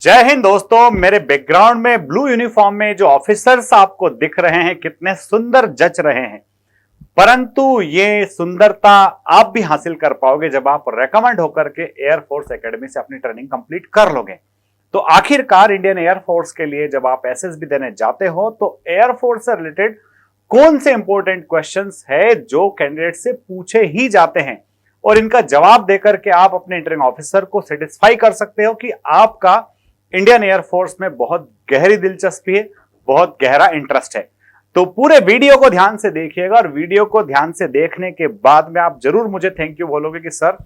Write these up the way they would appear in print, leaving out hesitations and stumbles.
जय हिंद दोस्तों। मेरे बैकग्राउंड में ब्लू यूनिफॉर्म में जो ऑफिसर्स आपको दिख रहे हैं कितने सुंदर जच रहे हैं, परंतु ये सुंदरता आप भी हासिल कर पाओगे जब आप रेकमेंड होकर के एयरफोर्स एकेडमी से अपनी ट्रेनिंग कंप्लीट कर लोगे। तो आखिरकार इंडियन एयरफोर्स के लिए जब आप एसएसबी देने जाते हो तो एयरफोर्स से रिलेटेड कौन से इंपॉर्टेंट क्वेश्चंस है जो कैंडिडेट से पूछे ही जाते हैं और इनका जवाब देकर के आप अपने इंटरिंग ऑफिसर को सेटिस्फाई कर सकते हो कि आपका इंडियन एयरफोर्स में बहुत गहरी दिलचस्पी है, बहुत गहरा इंटरेस्ट है। तो पूरे वीडियो को ध्यान से देखिएगा और वीडियो को ध्यान से देखने के बाद में आप जरूर मुझे थैंक यू बोलोगे कि सर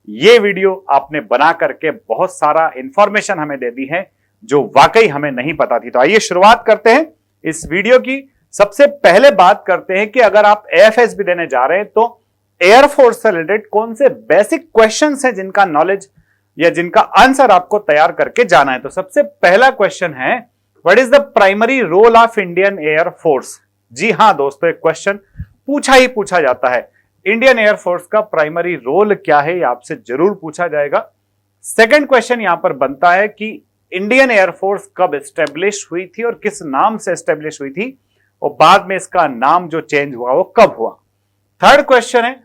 ये वीडियो आपने बना करके बहुत सारा इंफॉर्मेशन हमें दे दी है जो वाकई हमें नहीं पता थी। तो आइए शुरुआत करते हैं इस वीडियो की। सबसे पहले बात करते हैं कि अगर आप एएफएसबी देने जा रहे हैं तो एयरफोर्स से रिलेटेड कौन से बेसिक क्वेश्चंस हैं जिनका नॉलेज या जिनका आंसर आपको तैयार करके जाना है। तो सबसे पहला क्वेश्चन है, what is the primary role of Indian air force. जी हां दोस्तों, एक क्वेश्चन पूछा ही पूछा जाता है, इंडियन एयरफोर्स का प्राइमरी रोल क्या है, ये आपसे जरूर पूछा जाएगा। सेकंड क्वेश्चन यहां पर बनता है कि इंडियन एयरफोर्स कब एस्टेब्लिश हुई थी और किस नाम से एस्टेब्लिश हुई थी और बाद में इसका नाम जो चेंज हुआ वो कब हुआ। थर्ड क्वेश्चन है,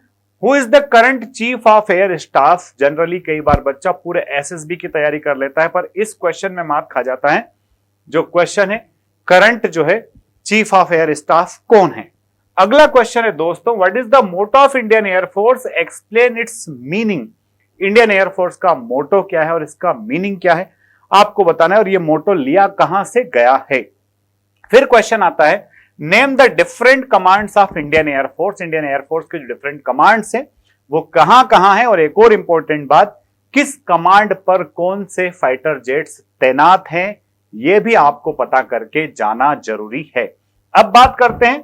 who is the current chief of air staff. Generally कई बार बच्चा पूरे एसएसबी की तैयारी कर लेता है पर इस क्वेश्चन में मार्क खा जाता है। जो क्वेश्चन है करंट जो है चीफ ऑफ एयर स्टाफ कौन है। अगला क्वेश्चन है दोस्तों, what is the motto of Indian air force, explain its meaning. Indian air force का मोटो क्या है और इसका मीनिंग क्या है आपको बताना है और ये मोटो लिया कहां से गया है। फिर क्वेश्चन आता है, name the different commands of Indian air force. Indian air force के जो डिफरेंट कमांड्स हैं वो कहां कहां है। और एक और इंपॉर्टेंट बात, किस कमांड पर कौन से फाइटर जेट्स तैनात हैं, यह भी आपको पता करके जाना जरूरी है। अब बात करते हैं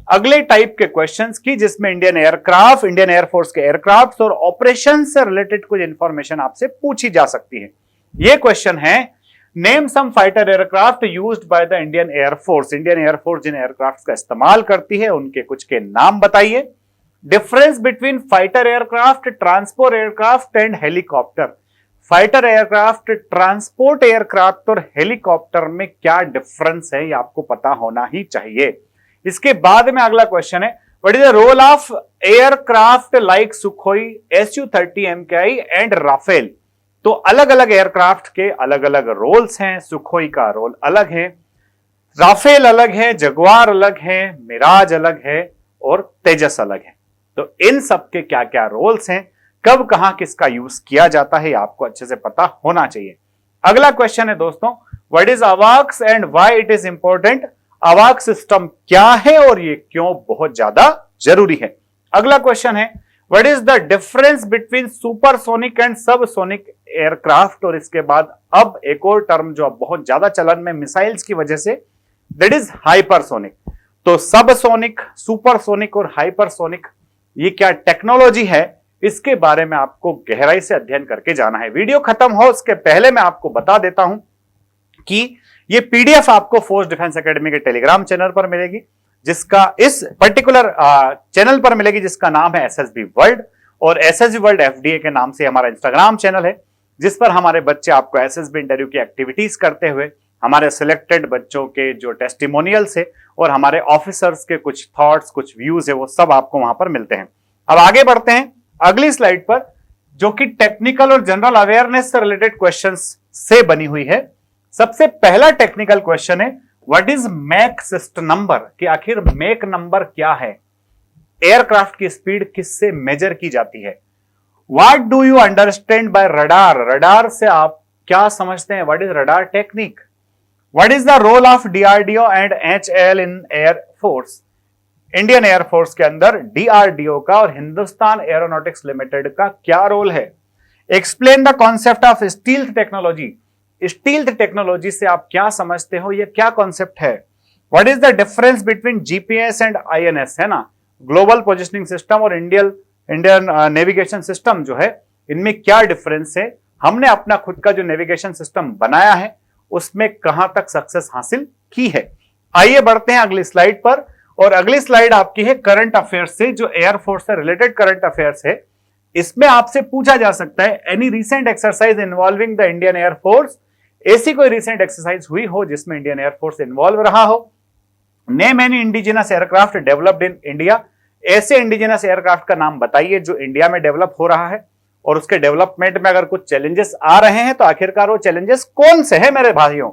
अगले टाइप के क्वेश्चंस की जिसमें इंडियन एयरफोर्स के एयरक्राफ्ट और ऑपरेशन से रिलेटेड कुछ इंफॉर्मेशन आपसे पूछी जा सकती है। यह क्वेश्चन है, name some fighter aircraft used by the Indian air force. Indian air force जिन एयरक्राफ्ट का इस्तेमाल करती है उनके कुछ के नाम बताइए। Difference between fighter aircraft, transport aircraft and helicopter. Fighter aircraft, transport aircraft और हेलीकॉप्टर में क्या डिफरेंस है ये आपको पता होना ही चाहिए। इसके बाद में अगला क्वेश्चन है, what is the role of aircraft like Sukhoi, Su-30 MKI and Rafale. तो अलग अलग एयरक्राफ्ट के अलग अलग रोल्स हैं। सुखोई का रोल अलग है, राफेल अलग है, जगुआर अलग है, मिराज अलग है और तेजस अलग है। तो इन सब के क्या क्या रोल्स हैं, कब कहां किसका यूज किया जाता है आपको अच्छे से पता होना चाहिए। अगला क्वेश्चन है दोस्तों, व्हाट इज अवाक्स and why it is important. अवाक्स सिस्टम क्या है और ये क्यों बहुत ज्यादा जरूरी है। अगला क्वेश्चन है, what is the difference between supersonic and subsonic aircraft. और इसके बाद अब एक और टर्म जो अब बहुत ज्यादा चलन में मिसाइल्स की वजह से, दैट इज हाइपरसोनिक। तो सबसोनिक, सुपरसोनिक और हाइपरसोनिक ये क्या टेक्नोलॉजी है, इसके बारे में आपको गहराई से अध्ययन करके जाना है। वीडियो खत्म हो उसके पहले मैं आपको बता देता हूं कि ये पीडीएफ आपको फोर्स डिफेंस एकेडमी के टेलीग्राम चैनल पर मिलेगी, जिसका इस पर्टिकुलर चैनल पर मिलेगी जिसका नाम है एसएसबी वर्ल्ड, और एसएसबी वर्ल्ड एफडीए के नाम से हमारा इंस्टाग्राम चैनल है जिस पर हमारे बच्चे आपको एसएसबी इंटरव्यू की एक्टिविटीज करते हुए हमारे सिलेक्टेड बच्चों के जो टेस्टिमोनियल्स है और हमारे ऑफिसर्स के कुछ थॉट्स, कुछ व्यूज है, वो सब आपको वहां पर मिलते हैं। अब आगे बढ़ते हैं अगली स्लाइड पर, जो कि टेक्निकल और जनरल अवेयरनेस से रिलेटेड क्वेश्चंस से बनी हुई है। सबसे पहला टेक्निकल क्वेश्चन है, what is Mach system number, कि आखिर मैक नंबर क्या है। एयरक्राफ्ट की स्पीड किससे मेजर की जाती है। What do you understand by radar, radar से आप क्या समझते हैं, what is radar technique. What is the role of DRDO and HAL in air force. Indian air force के अंदर डीआरडीओ का और हिंदुस्तान एरोनॉटिक्स लिमिटेड का क्या रोल है। Explain the concept of stealth technology. Stealth technology से आप क्या समझते हो, यह क्या कॉन्सेप्ट है। What is the difference between GPS and INS, है ना, ग्लोबल पोजिशनिंग सिस्टम और इंडियन नेविगेशन सिस्टम जो है, इनमें क्या डिफरेंस है। हमने अपना खुद का जो नेविगेशन सिस्टम बनाया है उसमें कहां तक सक्सेस हासिल की है। आइए बढ़ते हैं अगली स्लाइड पर, और अगली स्लाइड आपकी है करंट अफेयर्स से, जो एयरफोर्स से रिलेटेड करंट अफेयर्स है। इसमें आपसे पूछा जा सकता है, any recent exercise involving the Indian air force ऐसी कोई रिसेंट एक्सरसाइज हुई हो जिसमें इंडियन एयरफोर्स इन्वॉल्व रहा हो। Name any indigenous aircraft developed in India. ऐसे इंडिजिनस एयरक्राफ्ट का नाम बताइए जो इंडिया में डेवलप हो रहा है, और उसके डेवलपमेंट में अगर कुछ चैलेंजेस आ रहे हैं तो आखिरकार वो चैलेंजेस कौन से हैं मेरे भाइयों।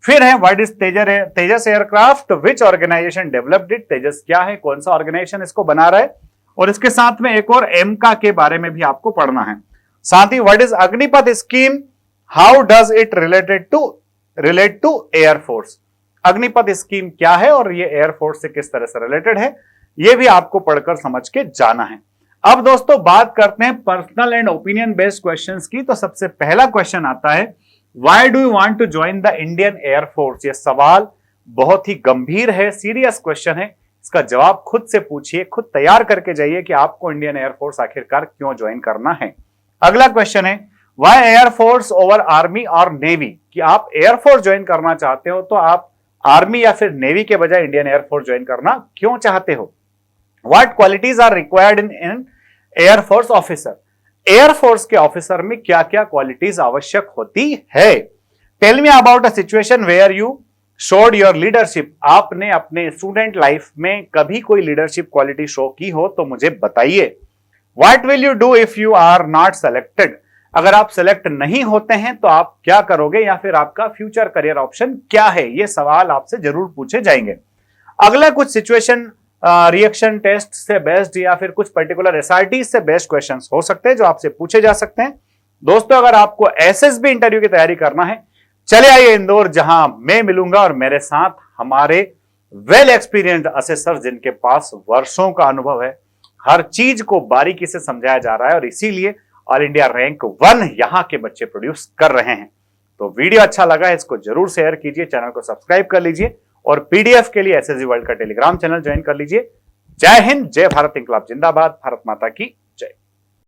फिर है what is Tejas aircraft, which organisation developed it. Tejas क्या है, कौन सा ऑर्गेनाइजेशन इसको बना रहा है, और इसके साथ में एक और एमका के बारे में भी आपको पढ़ना है। साथ ही what is Agnipath scheme, how does it relate to air force. Agnipath scheme क्या है और ये एयरफोर्स से किस तरह से रिलेटेड है, ये भी आपको पढ़कर समझ के जाना है। अब दोस्तों बात करते हैं personal and opinion based questions की। तो सबसे पहला क्वेश्चन आता है, why do you want to join the Indian air force. ये सवाल बहुत ही गंभीर है, सीरियस क्वेश्चन है। इसका जवाब खुद से पूछिए, खुद तैयार करके जाइए कि आपको इंडियन एयरफोर्स आखिरकार क्यों ज्वाइन करना है। अगला क्वेश्चन है, व्हाई एयरफोर्स ओवर आर्मी और नेवी। कि आप एयरफोर्स ज्वाइन करना चाहते हो तो आप आर्मी या फिर नेवी के बजाय इंडियन एयरफोर्स ज्वाइन करना क्यों चाहते हो। What qualities are required in air force officer. Air force के ऑफिसर में क्या क्या क्वालिटीज आवश्यक होती है। Tell me about a situation where you showed your leadership. आपने अपने स्टूडेंट लाइफ में कभी कोई लीडरशिप क्वालिटी शो की हो तो मुझे बताइए। What will you do if you are not selected. अगर आप सेलेक्ट नहीं होते हैं तो आप क्या करोगे, या फिर आपका फ्यूचर करियर ऑप्शन क्या है। ये सवाल आपसे जरूर पूछे जाएंगे। अगला कुछ सिचुएशन रिएक्शन टेस्ट से बेस्ड या फिर कुछ पर्टिकुलर एसआरटी से बेस्ड क्वेश्चंस हो सकते हैं जो आपसे पूछे जा सकते हैं। दोस्तों अगर आपको एसएसबी इंटरव्यू की तैयारी करना है, चले आइए इंदौर, जहां मैं मिलूंगा और मेरे साथ हमारे वेल एक्सपीरियंस्ड असेसर जिनके पास वर्षों का अनुभव है। हर चीज को बारीकी से समझाया जा रहा है और इसीलिए ऑल इंडिया रैंक 1 यहां के बच्चे प्रोड्यूस कर रहे हैं। तो वीडियो अच्छा लगा है इसको जरूर शेयर कीजिए, चैनल को सब्सक्राइब कर लीजिए और पीडीएफ के लिए एसएसजी वर्ल्ड का टेलीग्राम चैनल ज्वाइन कर लीजिए। जय हिंद, जय भारत, इंकलाब जिंदाबाद, भारत माता की